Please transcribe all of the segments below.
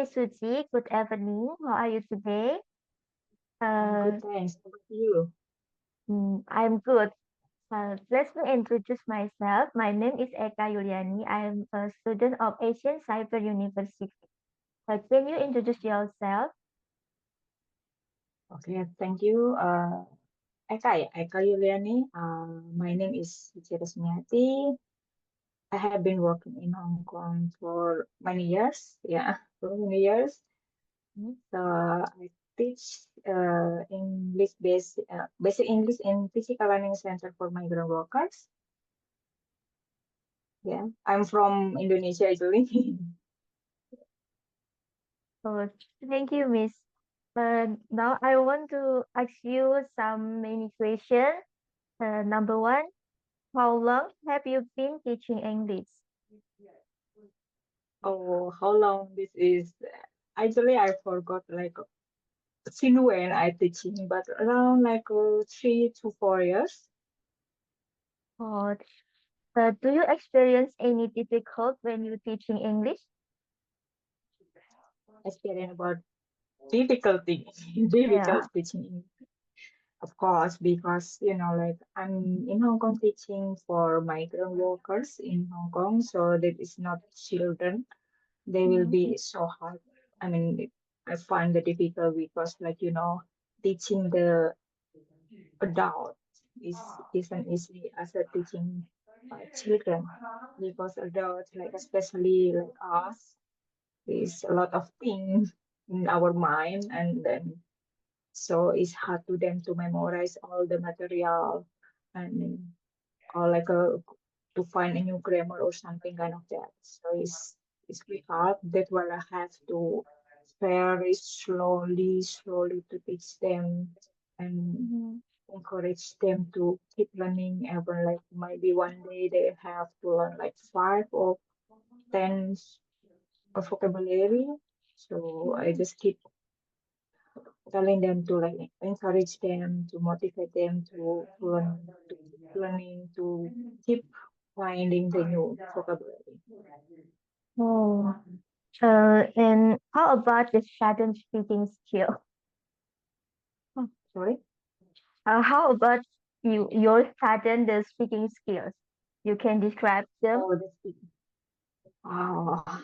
Suji. Good evening. How are you today? I'm Uh, good, thanks. How about you? I'm good. Let me introduce myself. My name is Eka Yuliani. I am a student of Asian Cyber University. Can you introduce yourself? Okay, thank you. Eka Yuliani. My name is Suci Resmiati. I have been working in Hong Kong for many years. Yeah, for many years. Mm. I teach basic English in Physical Learning Center for Migrant Workers. Yeah, I'm from Indonesia actually. So, thank you, Miss. Now I want to ask you some many questions. Number one, how long have you been teaching English? Oh, how long this is? Actually, I forgot like since when I teaching, but around like 3 to 4 years. Or do you experience any difficult when you teaching English? Experience about difficulty, difficult Yeah. teaching, of course, because like I'm in Hong Kong teaching for migrant workers in Hong Kong, so that is not children. They will Mm. be so hard. I mean, I find it difficult because like teaching the adult isn't easy as a teaching children because adults like especially like us is a lot of things in our mind and then so it's hard to them to memorize all the material and or like to find a new grammar or something kind of that. So it's pretty hard. That's why I have to very slowly to teach them and Mhm. encourage them to keep learning even like maybe one day they have to learn like 5 or 10 of vocabulary. So I just keep telling them to like encourage them, to motivate them to learn, to keep learning, to keep finding the new vocabulary. Oh, and how about the sudden speaking skill? Sorry? How about your sudden the speaking skills? You can describe them. Oh, oh,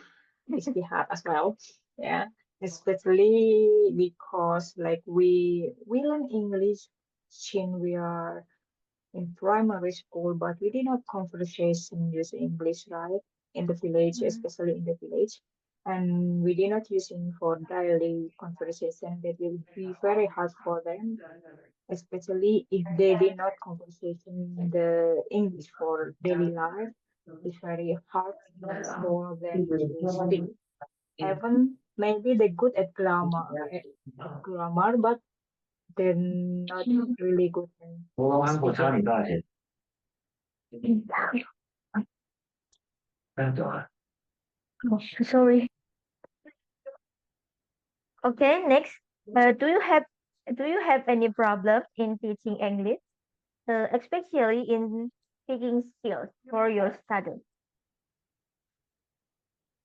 it's be hard as well. Yeah, especially because like we learn English since we are in primary school, but we did not conversation use English, right? In the village, Mm. especially in the village. And we did not using for daily conversation. That will be very hard for them, especially if they did not conversation the English for daily life. It's very hard for them to speak. Even maybe they're good at grammar, but they're not really good in speaking English. Oh, sorry. Okay, next. Do you have any problem in teaching English, especially in speaking skills for your students?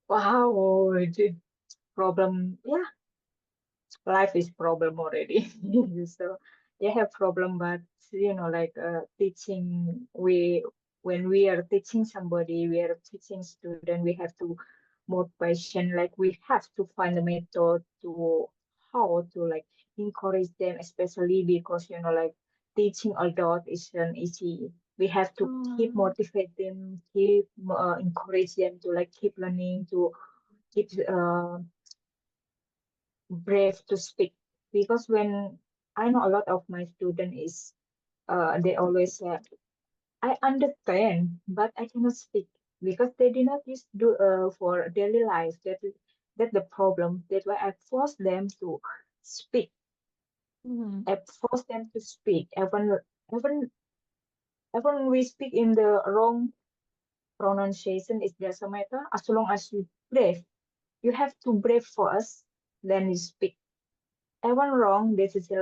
Wow, the problem. Yeah, life is problem already. So you have problem, but like teaching, we when we are teaching somebody, we are teaching student, we have to more patient. Like we have to find a method to how to like encourage them, especially because like teaching adult isn't easy. We have to keep Mm. motivate them, keep encourage them to like keep learning, to keep brave to speak because when I know a lot of my student is they always say I understand but I cannot speak because they did not use do for daily life that the problem that's why I force them to speak. Mm. I force them to speak even even we speak in the wrong pronunciation it doesn't matter as long as you brave you have to brave for us then you speak even wrong this is a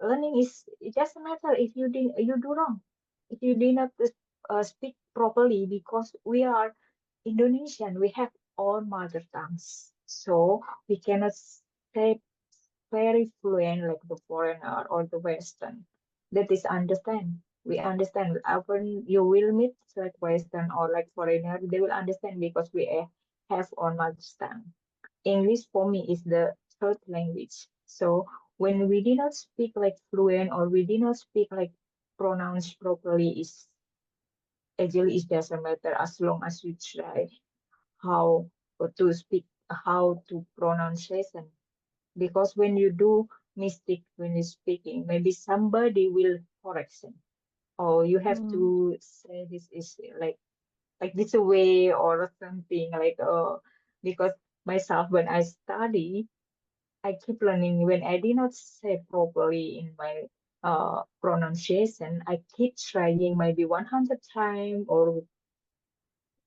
learning is it doesn't matter if you do wrong if you did not speak properly because we are Indonesian we have all mother tongues So we cannot say very fluent like the foreigner or the Western. That is understand. We understand. When you will meet like Western or like foreigner, they will understand because we have on mother tongue. English for me is the third language. So when we did not speak like fluent or we did not speak like pronounce properly, is actually it doesn't matter as long as you try how to speak, how to pronunciation. Because when you do mistake when you're speaking, maybe somebody will correction, or you have Mm. to say this is like this way or something like because myself when I study, I keep learning when I did not say properly in my pronunciation. I keep trying maybe 100 times or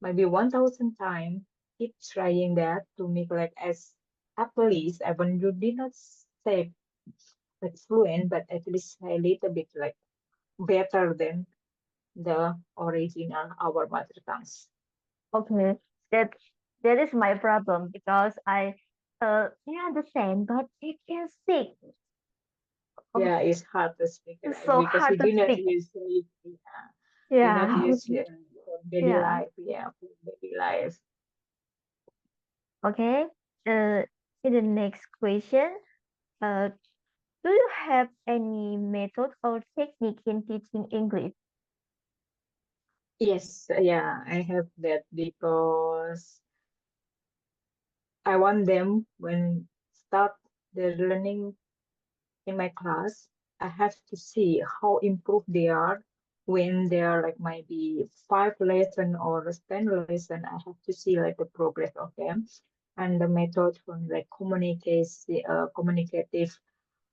maybe 1,000 times. Keep trying that to make like as at least even you did not say like fluent, but at least a little bit like better than the original our mother tongues. Okay, that that is my problem because I understand, but I can't speak. Um, Yeah, it's hard to speak it's right so because we hard to do not speak. use it. We not Yeah, use for daily yeah. life. Yeah, for daily life. Okay. Uh, in the next question, uh, do you have any method or technique in teaching English? Yes, yeah, I have that because I want them when start the learning in my class, I have to see how improved they are when they are like maybe 5 lesson or 10 lesson. I have to see like the progress of them and the method from like communicative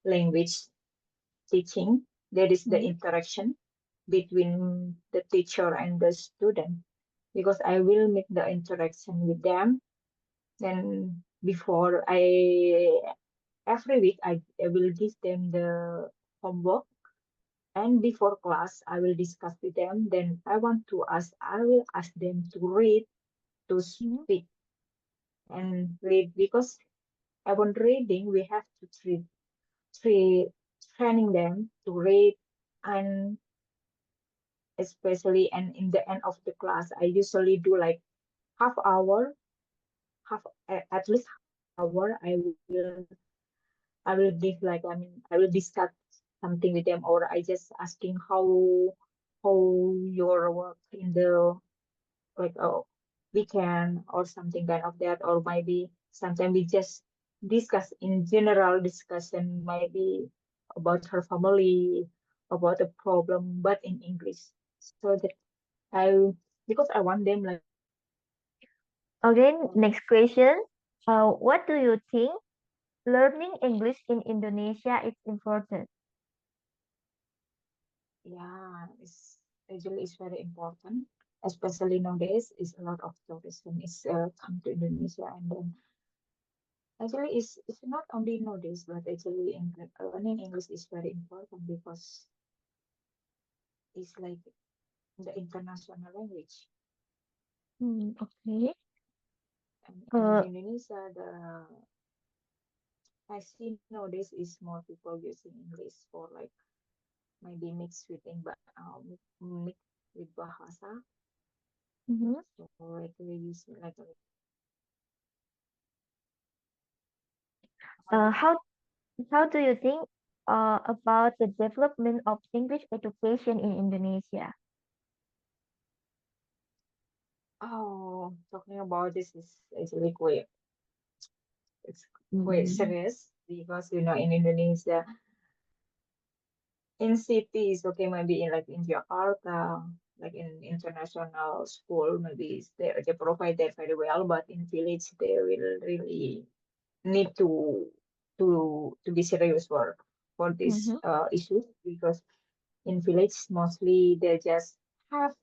language teaching. That is the Mhm. interaction between the teacher and the student because I will make the interaction with them. Then before I every week I will give them the homework and before class I will discuss with them. Then I will ask them to read, to Mhm. speak and read because upon reading we have to treat training them to read and especially and in the end of the class I usually do like half hour half at least half hour I will give like I will discuss something with them or I just asking how your work in the like weekend or something kind of that or maybe sometimes we just discuss in general discussion maybe about her family about a problem but in English so that I because I want them like Okay, next question. What do you think learning English in Indonesia is important? yeah it's actually it's very important especially nowadays is a lot of tourism is come to Indonesia and then actually it's not only nowadays but actually learning English is very important because it's like the international language Okay. and in Uh, Indonesia the I see nowadays is more people using English for like maybe mixed with mix with Bahasa mhm. so like we use like Uh, how how do you think about the development of English education in Indonesia? oh talking about this is actually quite it's quite Mm-hmm. serious because in Indonesia in cities, okay, maybe in like in Jakarta, like in international school, maybe they provide that very well, but in village they will really need to be serious for this Mm-hmm. issue because in village mostly they just have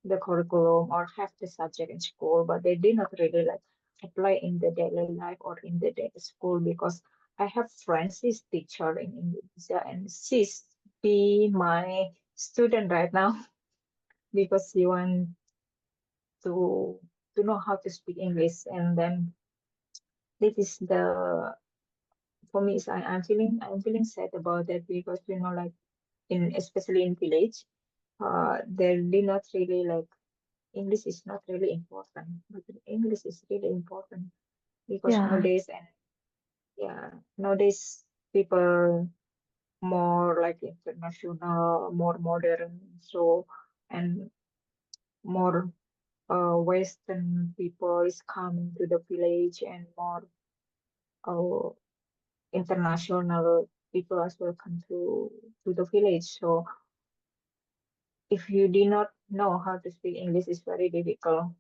the curriculum or have the subject in school, but they did not really like apply in the daily life or in the daily school because I have friends, she's teacher in Indonesia and she's be my student right now because she want to to know how to speak English and then this is the for me is I'm feeling sad about that because like in especially in village, they did not really like English is not really important, but English is really important because Yeah. nowadays and yeah nowadays people more like international, more modern, so and more Western people is coming to the village and more uh, international people as well come to the village. So if you do not know how to speak English, it's very difficult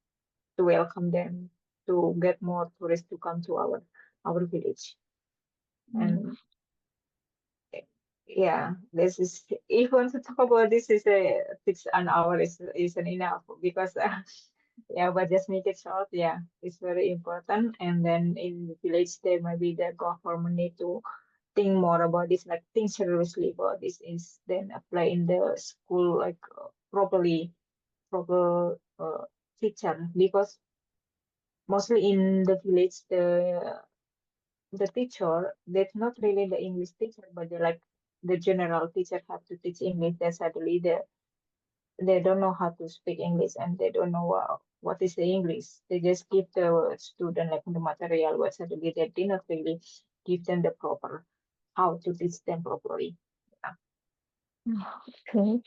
to welcome them to get more tourists to come to our village. Mm. And yeah, this is if you want to talk about this is a it's an hour isn't enough because yeah, but just make it short. Yeah, it's very important. And then in the village, there maybe the government need to think more about this, like think seriously about this, is then apply in the school like properly, proper teacher because mostly in the village the teacher that's not really the English teacher, but they like the general teacher have to teach English. Then suddenly they don't know how to speak English and they don't know what is the English. They just give the student like the material, but suddenly they did not really give them the proper how to teach them properly. Yeah. Okay.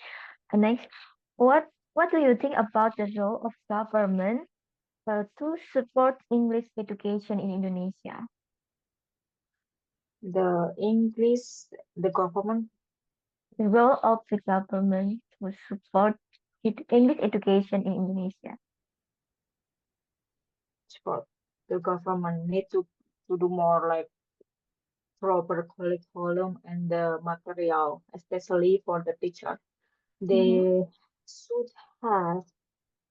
And next, what do you think about the role of government to support English education in Indonesia? The English, the government The role of the government to support English education in Indonesia. support, the government need to do more like proper curriculum and the material, especially for the teacher. Mm-hmm. They should have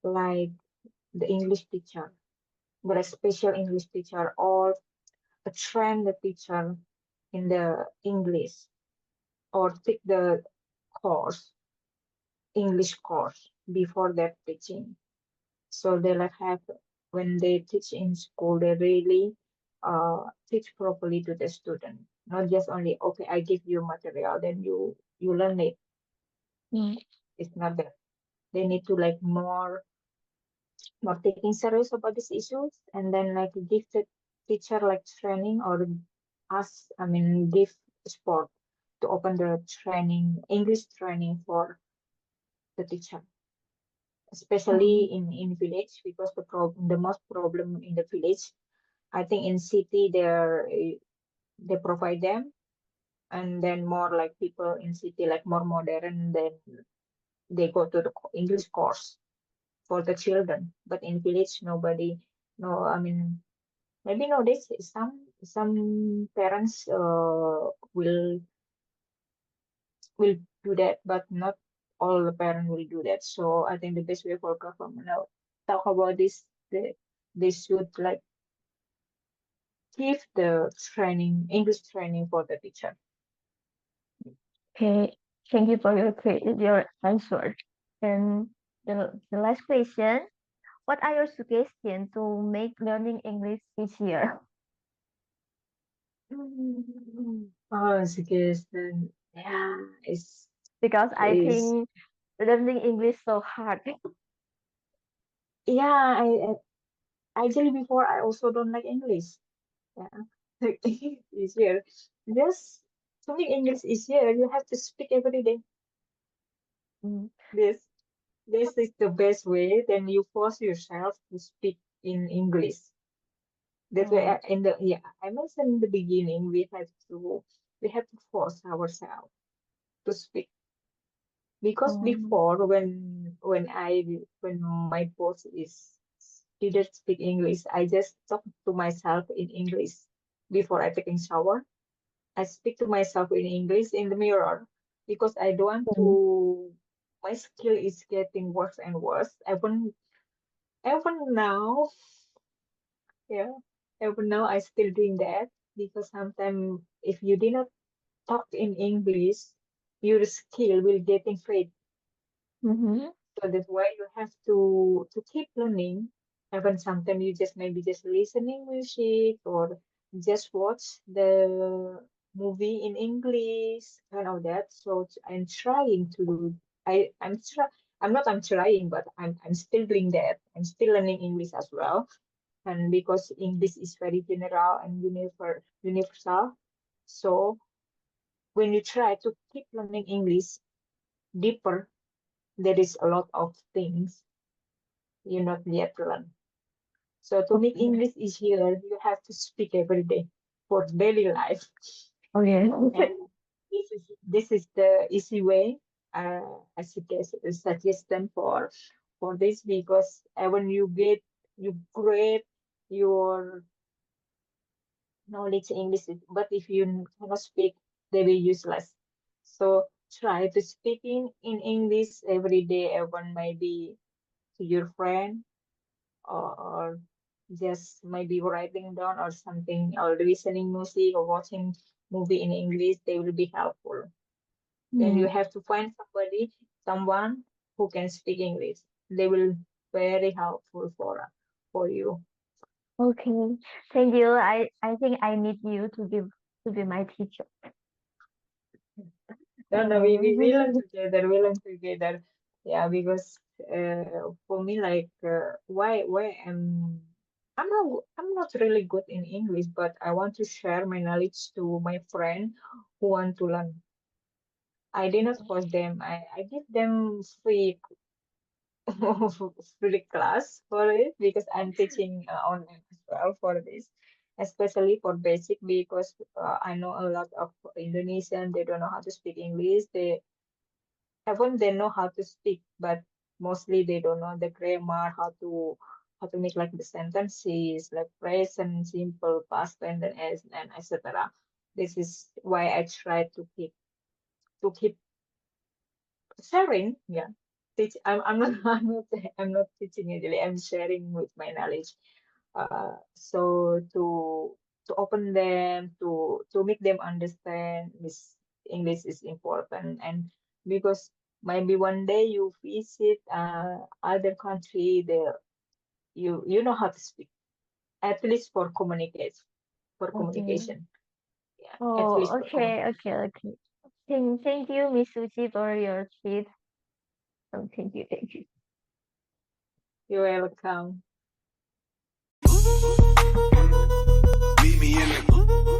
like the English teacher, but a special English teacher or a train the teacher in the English or take the course, English course before that teaching. So they like have when they teach in school, they really teach properly to the student, not just only okay, I give you material, then you learn it. Mm. It's not that they need to like more taking serious about these issues and then like give the teacher like training or ask I mean give support to open the training English training for the teacher especially Um, in village because the most problem in the village I think in city they provide them and then more like people in city like more modern then they go to the English course for the children but in village nobody no I mean maybe nowadays some parents will do that, but not all the parents will do that. So I think the best way for government now talk about this, they should like give the training, English training for the teacher. okay. Thank you for your answer. And the last question, what are your suggestions to make learning English easier? Oh, suggestion. Yeah, Because I is think learning English so hard. yeah. Actually before I also don't like English. Yeah, like easier. Just to make English easier, you have to speak every day. Mm. This this is the best way. Then you force yourself to speak in English. That's why Oh, in the yeah I mentioned in the beginning we have to force ourselves to speak because um, before when my boss is didn't speak English, I just talk to myself in English before I taking shower. I speak to myself in English in the mirror because I don't want mm, to. My skill is getting worse and worse. Even now, yeah, even now I still doing that because sometimes if you did not talk in English, your skill will getting fade. mm-hmm. So that's why you have to keep learning. Even sometimes you just maybe just listening music or just watch the movie in English, kind of that. So I'm trying to do. I'm try. I'm trying, but I'm still doing that. I'm still learning English as well, and because English is very general and universal, so when you try to keep learning English deeper, there is a lot of things you not yet learn. So to make Okay. English easier, you have to speak every day for daily life. Okay. And this is the easy way. I suggest them for this because when you grade your knowledge in English, but if you cannot speak, they will useless. So try to speaking in English every day, even maybe to your friend or just maybe writing down or something or listening music or watching movie in English, they will be helpful. Then you Mm, have to find someone who can speak English. They will very helpful for you. okay. Thank you. I think I need you to be my teacher. No, no, we learn Um, together. We learn together. Yeah, because for me, like, why I'm not really good in English, but I want to share my knowledge to my friend who want to learn. I did not force them. I give them free class for it because I'm teaching online as well for this, especially for basic because I know a lot of Indonesian, they don't know how to speak English. Even they know how to speak, but mostly they don't know the grammar, how to make like the sentences, like present, simple, past tense, and etc. This is why I try to keep sharing. Yeah, I'm not I'm not teaching actually. I'm sharing with my knowledge. So to open them to make them understand this English is important and because maybe one day you visit other country there you know how to speak at least for okay. communication, yeah, at Oh, least for okay, communication. okay, okay. Thank you, Miss Suchi, for your tips. Oh, thank you, thank you. You're welcome. Meet me in the